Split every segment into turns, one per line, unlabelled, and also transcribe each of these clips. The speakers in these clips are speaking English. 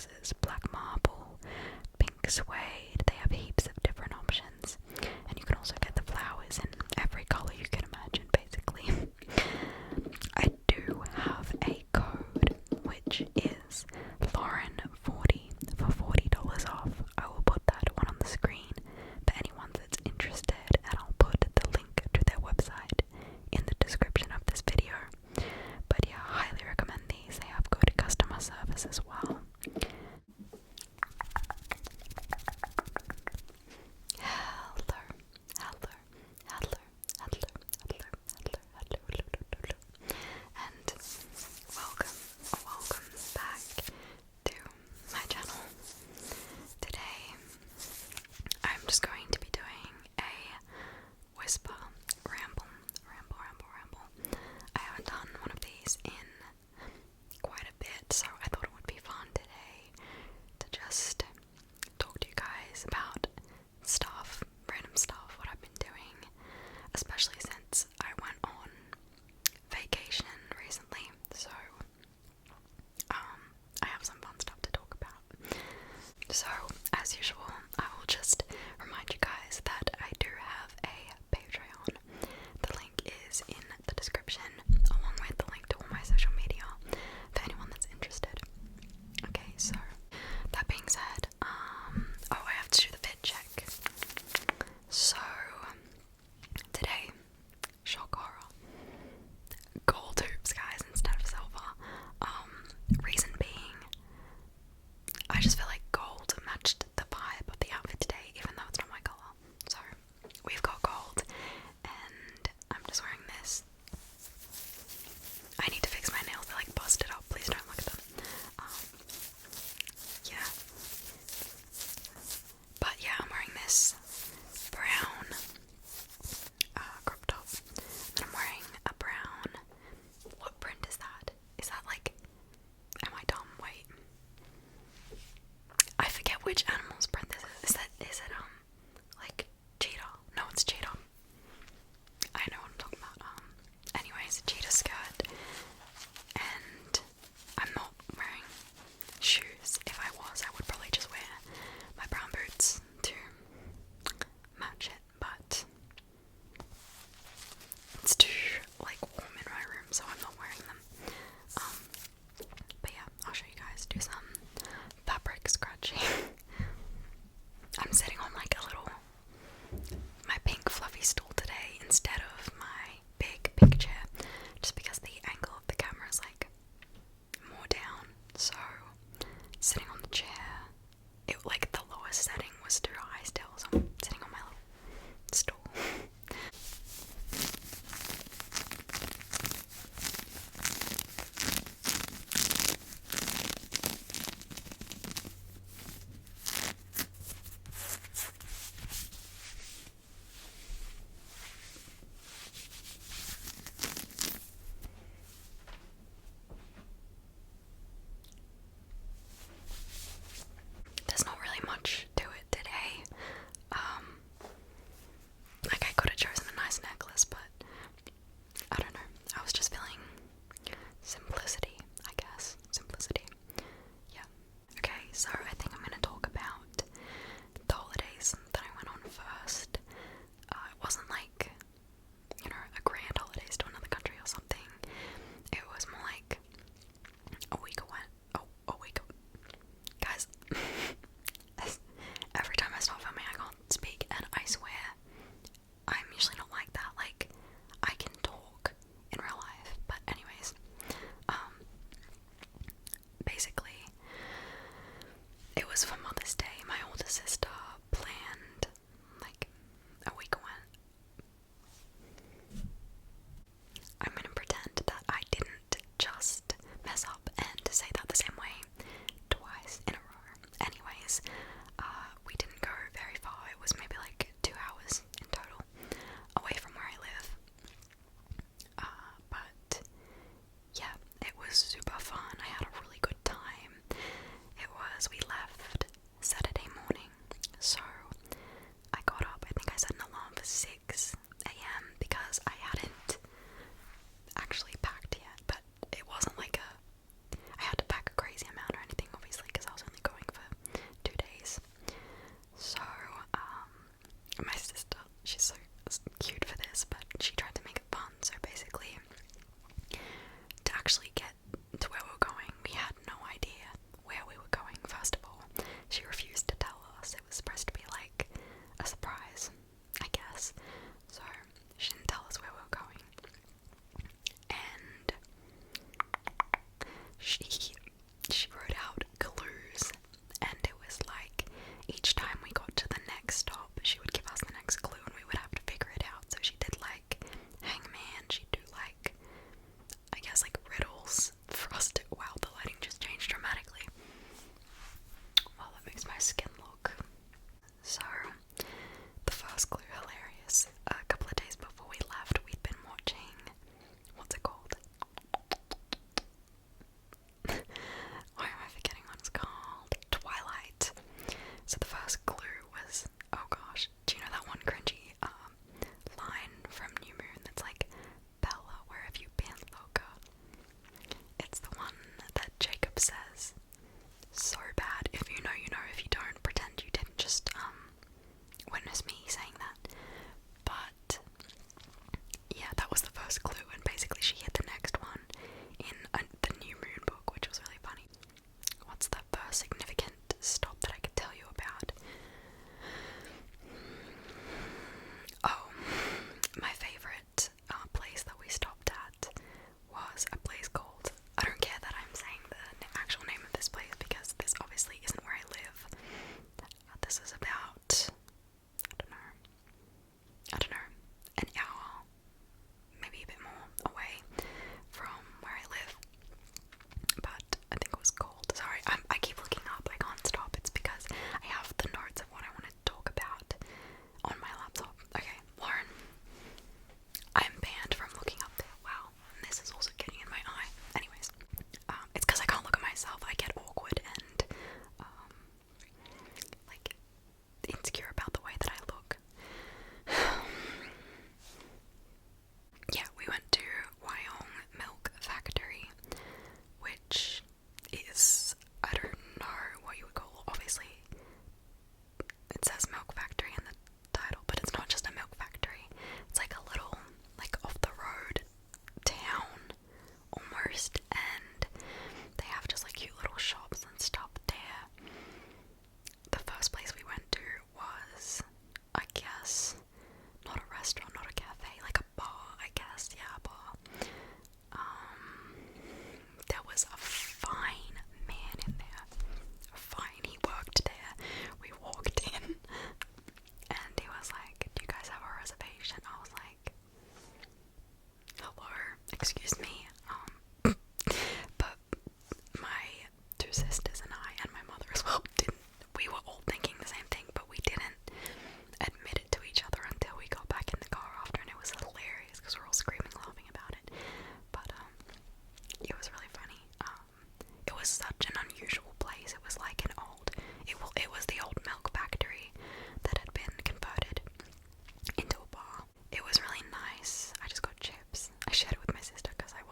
boxes, black marble, pink suede. They have heaps of different options, and you can also get the flowers in every colour you can imagine, basically. I do have a code, which is Lauren40 for $40 off. I will put that one on the screen for anyone that's interested, and I'll put the link to their website in the description of this video. But yeah, I highly recommend these. They have good customer service as well. And welcome back to my channel. Today, I'm just going to be doing a whisper ramble. I haven't done one of these in quite a bit, so I thought it would be fun today to just talk to you guys about stuff, random stuff, what I've been doing, especially since I went on vacation recently, so I have some fun stuff to talk about. So, as usual, I will just remind you guys that I do have a Patreon. The link is in the description, along with the link to all my social media, for anyone that's interested. Okay, so, that being said, I have to do the fit check. So, today, shock horror, gold hoops, guys, instead of silver. Reason being, I just feel like gold matched the vibe of the outfit today, even though it's not my colour. So, we've got gold, and I'm just wearing this. I need to fix my nails, they're like busted up, please don't look at them. Yeah. But yeah, I'm wearing this brown crop top. And I'm wearing a brown, what print is that? Is that like, am I dumb? Wait. I forget which animal's print this is. Is it like cheetah? No, it's cheetah. I know what I'm talking about. Anyways, cheetah skirt. And I'm not wearing shoes. If I was, I would probably just wear my brown boots to match it, but it's too like warm in my room, so I'm not wearing them. But yeah, I'll show you guys. Do some fabric scratching. excuse me. But my two sisters and I, and my mother as well, we were all thinking the same thing, but we didn't admit it to each other until we got back in the car after, and it was hilarious because we're all screaming, laughing about it. But it was really funny. It was such an unusual place. It was like an old, it was the old milk factory that had been converted into a bar. It was really nice. I just got chips. I shared it with my sister because I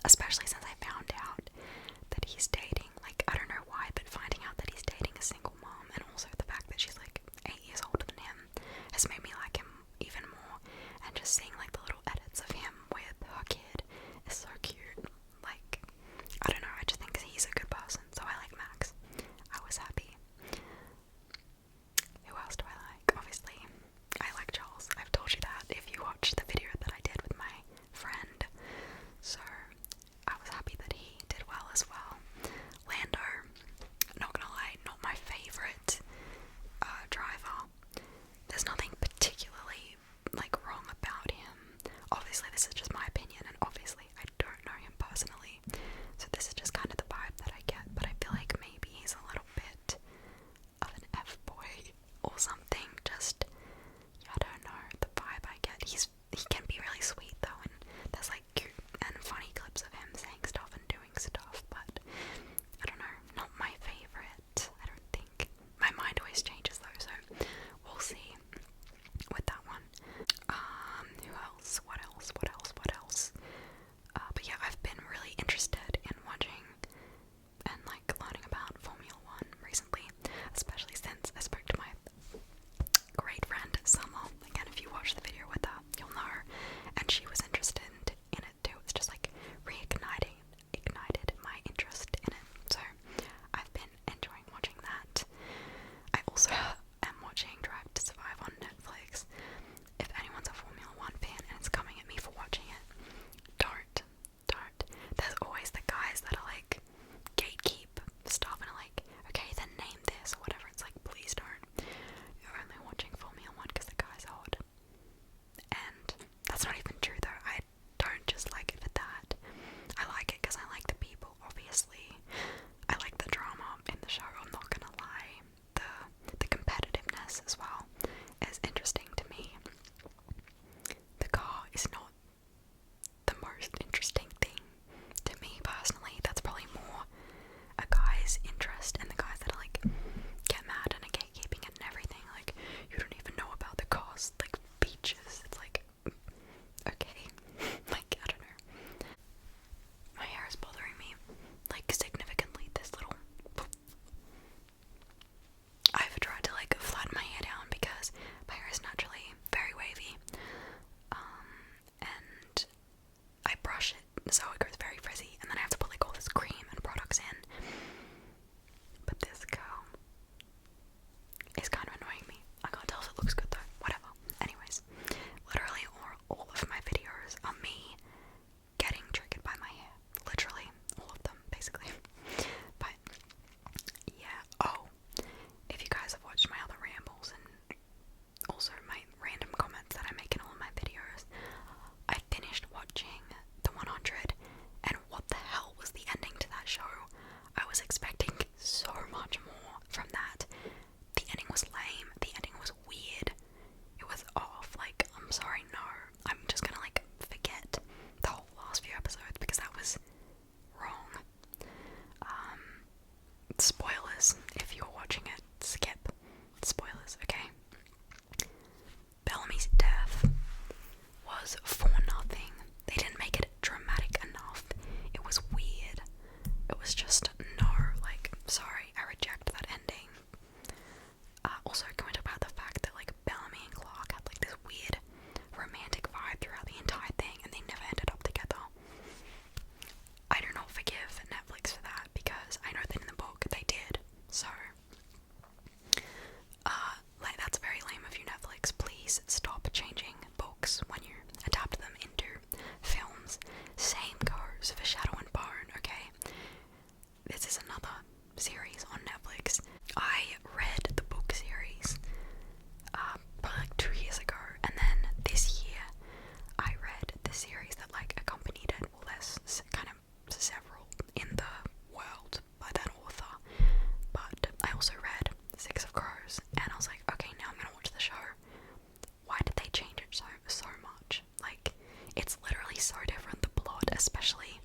especially since I found out that he's dating, like, I don't know why, but finding out that he's dating a single mom, and also the fact that she's like 8 years older than him, has made me like him even more. And just seeing like the little edits of him with her kid is so cute. Like, I don't know, I just think he's a good person, so I like Max. I was happy. Who else do I like? Obviously, I like Charles. I've told you that if you watched the video that I did with my friend. So, I was happy that he did well as well. Lando, not gonna lie, not my favourite driver. There's nothing particularly like wrong about him. Obviously, this is just my opinion, and obviously I don't know him personally, so this is just kind of the vibe that I get. But I feel like maybe he's a little bit of an F-boy or something. Just, I don't know, the vibe I get. He can be really sweet though, and there's like cute and funny clips of him saying stuff and doing stuff, but I don't know, not my favourite. I don't think. My mind always changes though, so we'll see with that one. Who else? What else? What else? What else? But yeah, I've been really interested in watching and like learning about Formula One recently, especially since I spoke to my great friend Summer. Again, if you watch the video with her, you'll know her, and she was interested in it too. It's just like ignited my interest in it. So I've been enjoying watching that. I also am watching Drive to Survive on Netflix. If anyone's a Formula One fan and is coming at me for watching it, don't. There's always the guys that are like gatekeep stuff and are like, okay, then name this or whatever. It's like, please don't. You're only watching Formula One because the guy's hot. And that's not even true though. I don't just like it for that. I like it because I like the people, obviously. I like the drama in the show, I'm not gonna lie. The competitiveness as well is interesting to me. The car is not the most interesting thing to me personally. That's probably more a guy's interest, and the guys that are like get mad and are gatekeeping it and everything. Like, you don't even know about the cost, like features. It's like, okay, like, I don't know. My hair is bothering me, like, significantly. This little, I've tried to like flatten my hair down because my hair is naturally very wavy, and I brush it so it goes very frizzy, and then I have to put like all this cream and products in. But this girl is kind of annoying me. I can't tell if it looks good though. Whatever. Anyways, literally all of my videos are me getting triggered by my hair. Literally all of them, basically. But yeah. Oh, if you guys have watched my other rambles and also my random comments that I make in all of my videos, I finished watching The 100, and what the hell was the ending to that show? I was expecting so much more from that. The ending was lame, the ending was weird, it was off. Like, I'm sorry, no, I'm just gonna like forget the whole last few episodes because that was wrong. Spoilers, if you're watching it, skip. Spoilers, okay? Bellamy's death was for nothing. They didn't make it dramatic enough. It was weird. It was just, no, like, sorry, I reject that ending. Also, going to about the fact that, like, Bellamy and Clark had, like, this weird romantic vibe throughout the entire thing, and they never ended up together. I do not forgive Netflix for that, because I know that in the book they did, so, like, that's very lame of you, Netflix. Please stop changing books when you adapt them into films. Same goes for Shadow and Bone, okay? This is another series on Netflix. I read the book series probably like 2 years ago, and then this year I read the series that like accompanied it. Well, there's kind of several in the world by that author, but I also read Six of Crows, and I was like, okay, now I'm gonna watch the show. Why did they change it so much? Like, it's literally so different, the plot, especially